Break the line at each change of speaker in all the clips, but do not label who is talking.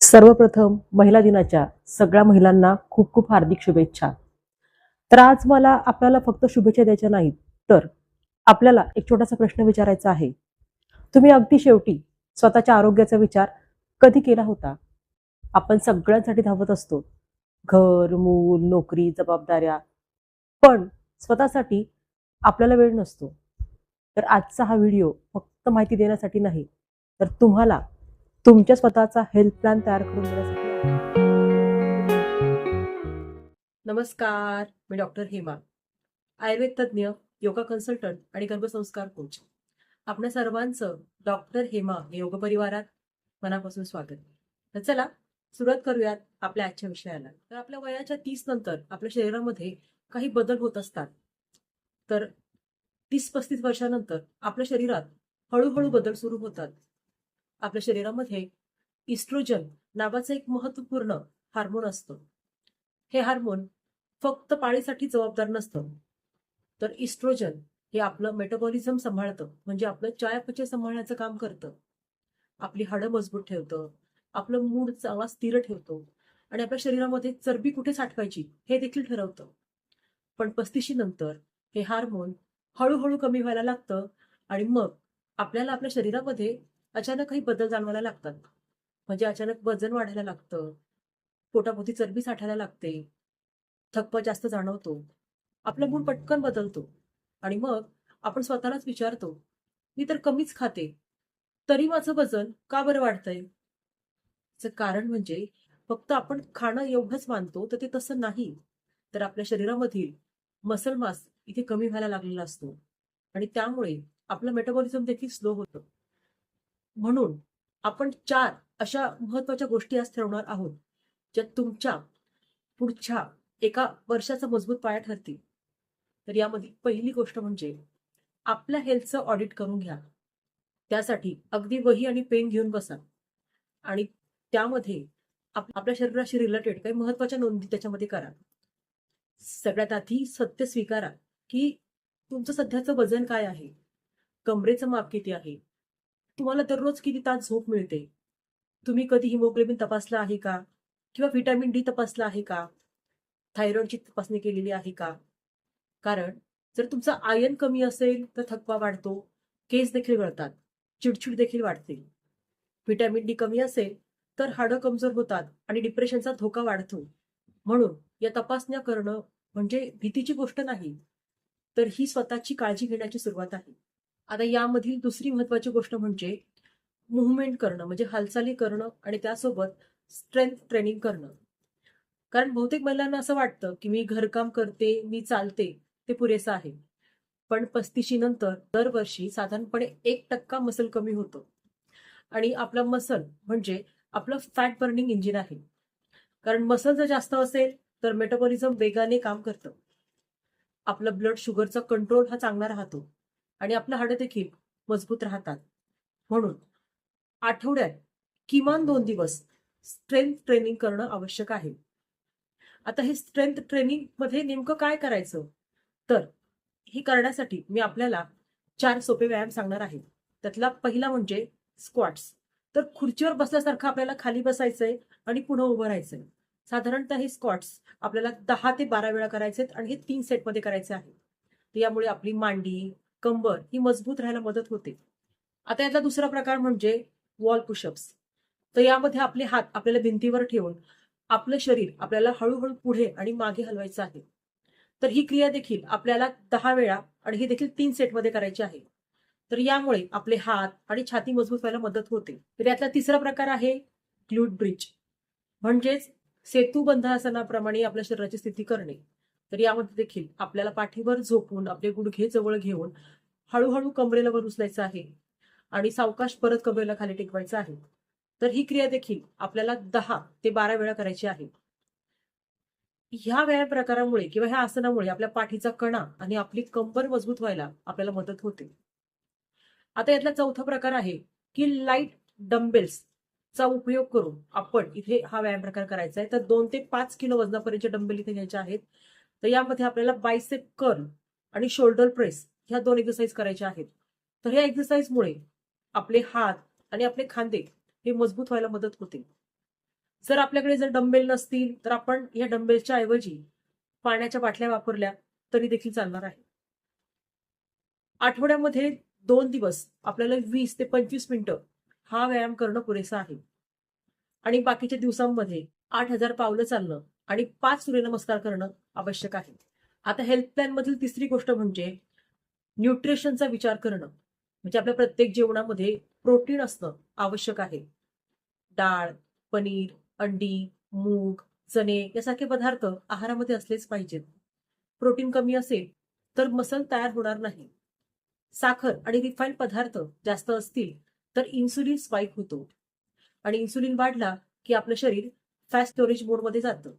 सर्वप्रथम महिला दिनाच्या सगळ्या महिलांना खूप खूप हार्दिक शुभेच्छा. तर आज मला आपल्याला फक्त शुभेच्छा द्यायच्या नाहीत, तर आपल्याला एक छोटासा प्रश्न विचारायचा आहे. तुम्ही अगदी शेवटी स्वतःच्या आरोग्याचा विचार कधी केला होता? आपण सगळ्यांसाठी धावत असतो. घर, मूल, नोकरी, जबाबदाऱ्या. पण स्वतःसाठी आपल्याला वेळ नसतो. तर आजचा हा व्हिडिओ फक्त माहिती देण्यासाठी नाही, तर तुम्हाला तुमच्या स्वतःचा हेल्थ प्लॅन तयार करून देण्यासाठी आहे. नमस्कार, मी डॉक्टर हेमा, आयुर्वेद तज्ज्ञ, योगा कन्सल्टंट आणि गर्भसंस्कार कोच. आपल्या सर्वांचं डॉक्टर हेमा योग परिवारात मनापासून स्वागत. तर चला सुरुवात करूयात आपल्या आजच्या विषयाला. तर आपल्या वयाच्या 30 नंतर आपल्या शरीरामध्ये काही बदल होत असतात. तर 30-35 वर्षानंतर आपल्या शरीरात हळूहळू बदल सुरू होतात. आपल्या शरीरामध्ये इस्ट्रोजन नावाचं एक महत्वपूर्ण हार्मोन असतं. हे हार्मोन फक्त पाळीसाठी जबाबदार नसतं, तर इस्ट्रोजन हे आपलं मेटाबॉलिझम सांभाळतं, म्हणजे आपलं चयापचय सांभाळण्याचं काम करतं. आपली हाडं मजबूत ठेवतं, आपलं मूड चांगला स्थिर ठेवतो आणि आपल्या शरीरामध्ये चरबी कुठे साठवायची हे देखील ठरवतं. पण 35 नंतर हे हार्मोन हळूहळू कमी व्हायला लागतं आणि मग आपल्याला आपल्या शरीरामध्ये अचानक काही बदल जाणवायला लागतात. म्हणजे अचानक वजन वाढायला लागतं, पोटाभोवती चरबी साठायला लागते, थकवा जास्त जाणवतो, आपला मूड पटकन बदलतो आणि मग आपण स्वतःलाच विचारतो, मी तर कमीच खाते, तरी माझं वजन का बरं वाढतंय? याचं कारण म्हणजे फक्त आपण खाणं एवढंच मानतो, तर ते तसं नाही. तर आपल्या शरीरामधील मसल मास इथे कमी व्हायला लागलेला असतो आणि त्यामुळे आपलं मेटाबॉलिझम देखील स्लो होतं. म्हणून आपण 4 अशा महत्त्वाच्या गोष्टी आज ठरवणार आहोत, ज्या तुमच्या पुढच्या एका वर्षाचा मजबूत पाया ठरतील. तर यामध्ये पहिली गोष्ट म्हणजे आपल्या हेल्थचं ऑडिट करून घ्या. त्यासाठी अगदी वही आणि पेन घेऊन बसा आणि त्यामध्ये आपल्या शरीराशी रिलेटेड काही महत्त्वाच्या नोंदी त्याच्यामध्ये करा. सगळ्यात आधी सत्य स्वीकारा, की तुमचं सध्याचं वजन काय आहे? कमरेचं माप किती आहे? तुम्हाला दररोज किती तास झोप मिळते? तुम्ही कधी हिमोग्लोबिन तपासलं आहे का? किंवा व्हिटॅमिन डी तपासलं आहे का? थायरॉइडची तपासणी केलेली आहे का? कारण जर तुमचा आयर्न कमी असेल तर थकवा वाढतो, केस देखील गळतात, चिडचिड देखील वाढते. व्हिटॅमिन डी कमी असेल तर हाडं कमजोर होतात आणि डिप्रेशनचा धोका वाढतो. म्हणून या तपासण्या करणं म्हणजे भीतीची गोष्ट नाही, तर ही स्वतःची काळजी घेण्याची सुरुवात आहे. आता यामधील दुसरी महत्वाची गोष्ट म्हणजे मूव्हमेंट करणं, म्हणजे हालचाली करणं आणि त्यासोबत स्ट्रेंथ ट्रेनिंग करणं. कारण बहुतेक महिलांना असं वाटतं, की मी घरकाम करते, मी चालते, ते पुरेसं आहे. पण 35 नंतर दरवर्षी साधारणपणे 1% मसल कमी होतं आणि आपला मसल म्हणजे आपलं फॅट बर्निंग इंजिन आहे. कारण मसल जर जास्त असेल, तर मेटाबॉलिझम वेगाने काम करतं. आपलं ब्लड शुगरचा कंट्रोल हा चांगला राहतो आणि आपलं हाडं देखील मजबूत राहतात. म्हणून आठवड्यात किमान 2 दिवस स्ट्रेंथ ट्रेनिंग करणं आवश्यक आहे. आता हे स्ट्रेंथ ट्रेनिंग मध्ये नेमकं काय करायचं? तर हे करण्यासाठी मी आपल्याला 4 सोपे व्यायाम सांगणार आहे. त्यातला पहिला म्हणजे स्क्वॉट्स. तर खुर्चीवर बसल्यासारखं आपल्याला खाली बसायचंय आणि पुन्हा उभं राहायचंय. साधारणतः हे स्क्वॉट्स आपल्याला 10 ते 12 वेळा करायचे आणि हे 3 सेटमध्ये करायचे आहे. तर यामुळे आपली मांडी, कंबर ही मजबूत राहायला मदत होते. आता यातला दुसरा प्रकार म्हणजे वॉल पुशअप्स. तर यामध्ये आपले हात आपल्याला भिंतीवर ठेवून आपलं शरीर आपल्याला हळूहळू पुढे आणि मागे हलवायचं आहे. तर ही क्रिया देखील आपल्याला 10 वेळा आणि ही देखील 3 सेटमध्ये करायची आहे. तर यामुळे आपले हात आणि छाती मजबूत व्हायला मदत होते. तर यातला तिसरा प्रकार आहे ग्लूट ब्रिज, म्हणजेच सेतुबंधासनाप्रमाणे आपल्या शरीराची स्थिती करणे. तर यामध्ये देखील आपल्याला पाठीवर झोपून आपले गुडघे जवळ घेऊन हळूहळू कमरेला वर उचलायचं आहे आणि सावकाश परत कमरेला खाली टेकवायचं आहे. तर ही क्रिया देखील आपल्याला 10 ते 12 वेळा करायची आहे. ह्या व्यायाम प्रकारामुळे किंवा ह्या आसनामुळे आपल्या पाठीचा कणा आणि आपली कंबर मजबूत व्हायला आपल्याला मदत होते. आता यातला चौथा प्रकार आहे की लाईट डम्बेल्स चा उपयोग करून आपण इथे हा व्यायाम प्रकार करायचा आहे. तर 2 ते 5 किलो वजनापर्यंतचे डंबेल इथे घ्यायचे आहेत. तर यामध्ये आपल्याला बायसेप कर्ल आणि शोल्डर प्रेस ह्या 2 एक्सरसाइज करायच्या आहेत. तर या एक्सरसाइजमुळे आपले हात आणि आपले खांदे हे मजबूत व्हायला मदत होते. जर आपल्याकडे जर डंबेल नसतील तर आपण या डंबेलच्या ऐवजी पाण्याच्या बाटल्या वापरल्या तरी देखील चालणार आहे. आठवड्यामध्ये 2 दिवस आपल्याला 20 ते 25 मिनिटं हा व्यायाम करणं पुरेसा आहे. आणि बाकीच्या दिवसांमध्ये 8,000 पावलं चालणं आणि 5 सूर्यनमस्कार करणं आवश्यक आहे. आता हेल्थ प्लॅन मधील तिसरी गोष्ट म्हणजे न्यूट्रिशनचा विचार करणं. म्हणजे आपल्या प्रत्येक जेवणामध्ये प्रोटीन असणं आवश्यक आहे. डाळ, पनीर, अंडी, मूग, चणे यासारखे पदार्थ आहारामध्ये असलेच पाहिजेत. प्रोटीन कमी असेल तर मसल तयार होणार नाही. साखर आणि रिफाईंड पदार्थ जास्त असतील तर इन्सुलिन स्पाइक होतो आणि इन्सुलिन वाढला की आपलं शरीर फॅट स्टोरेज मोडमध्ये जातं.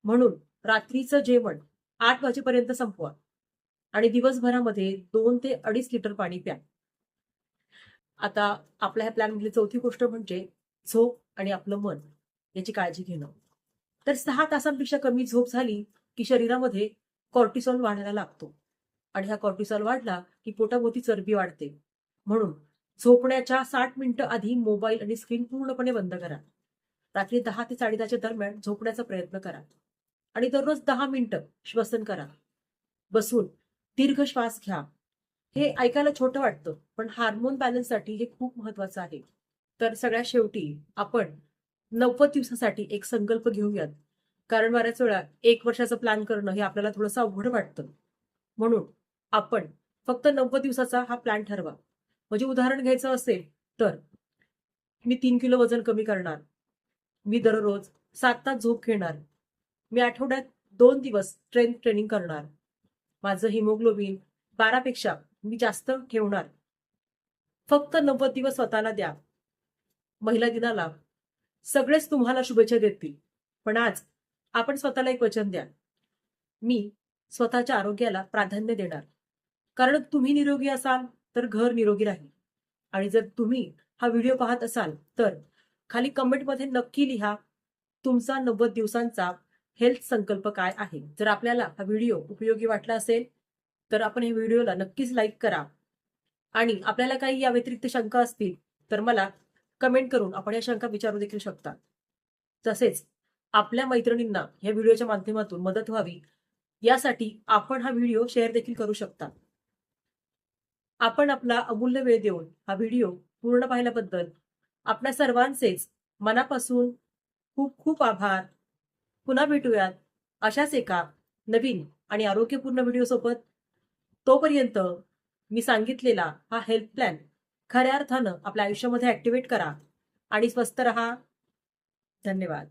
म्हणून रात्रीचं जेवण 8 वाजेपर्यंत संपवा आणि दिवसभरामध्ये 2 ते 2.5 लिटर पाणी प्या. आता आपल्या ह्या प्लॅनमधली चौथी गोष्ट म्हणजे झोप आणि आपलं मन याची काळजी घेणं. तर 6 तासांपेक्षा कमी झोप झाली की शरीरामध्ये कॉर्टिसॉल वाढायला लागतो आणि हा कॉर्टिसॉल वाढला की पोटाभोवती चरबी वाढते. म्हणून झोपण्याच्या 60 मिनिटं आधी मोबाईल आणि स्क्रीन पूर्णपणे बंद करा. रात्री 10 ते 10:30च्या दरम्यान झोपण्याचा प्रयत्न करा आणि दररोज 10 मिनिटं श्वसन करा. बसून दीर्घ श्वास घ्या. हे ऐकायला छोटं वाटतं पण हार्मोन बॅलन्ससाठी हे खूप महत्वाचं आहे. तर सगळ्यात शेवटी आपण 90 दिवसासाठी एक संकल्प घेऊयात. कारण बऱ्याच वेळा 1 वर्षाचं प्लॅन करणं हे आपल्याला थोडंसं अवघड वाटतं. म्हणून आपण फक्त 90 दिवसाचा हा प्लॅन ठरवा. म्हणजे उदाहरण घ्यायचं असेल तर मी 3 किलो वजन कमी करणार. मी दररोज 7 तास झोप घेणार. मी आठवड्यात 2 दिवस स्ट्रेंथ ट्रेनिंग करणार. माझं हिमोग्लोबिन 12 पेक्षा मी जास्त ठेवणार. फक्त 90 दिवस स्वतःला द्या. महिला दिनाला सगळेच तुम्हाला शुभेच्छा देतील. पण आज आपण स्वतःला एक वचन द्या. मी स्वतःच्या आरोग्याला प्राधान्य देणार. कारण तुम्ही निरोगी असाल तर घर निरोगी राहील. आणि जर तुम्ही हा व्हिडिओ पाहत असाल तर खाली कमेंटमध्ये नक्की लिहा तुमचा 90 दिवसांचा हेल्थ संकल्प काय आहे. जर आपल्याला हा व्हिडिओ उपयोगी वाटला असेल तर आपण या व्हिडिओला नक्कीच लाईक करा. आणि आपल्याला काही या व्यतिरिक्त शंका असतील तर मला कमेंट करून आपण या शंका विचारू देखील शकता. तसेच आपल्या मैत्रिणींना या व्हिडिओच्या माध्यमातून मदत व्हावी यासाठी आपण हा व्हिडिओ शेअर देखील करू शकता. आपण आपला अमूल्य वेळ देऊन हा व्हिडिओ पूर्ण पाहिल्याबद्दल आपल्या सर्वांचेच मनापासून खूप खूप आभार. पुन्हा भेटूयात अशाच एका नवीन आणि आरोग्यपूर्ण व्हिडिओ सोबत. तोपर्यंत मी सांगितलेला हा हेल्थ प्लॅन खऱ्या अर्थानं आपल्या आयुष्यामध्ये ऍक्टिव्हेट करा आणि स्वस्थ रहा. धन्यवाद.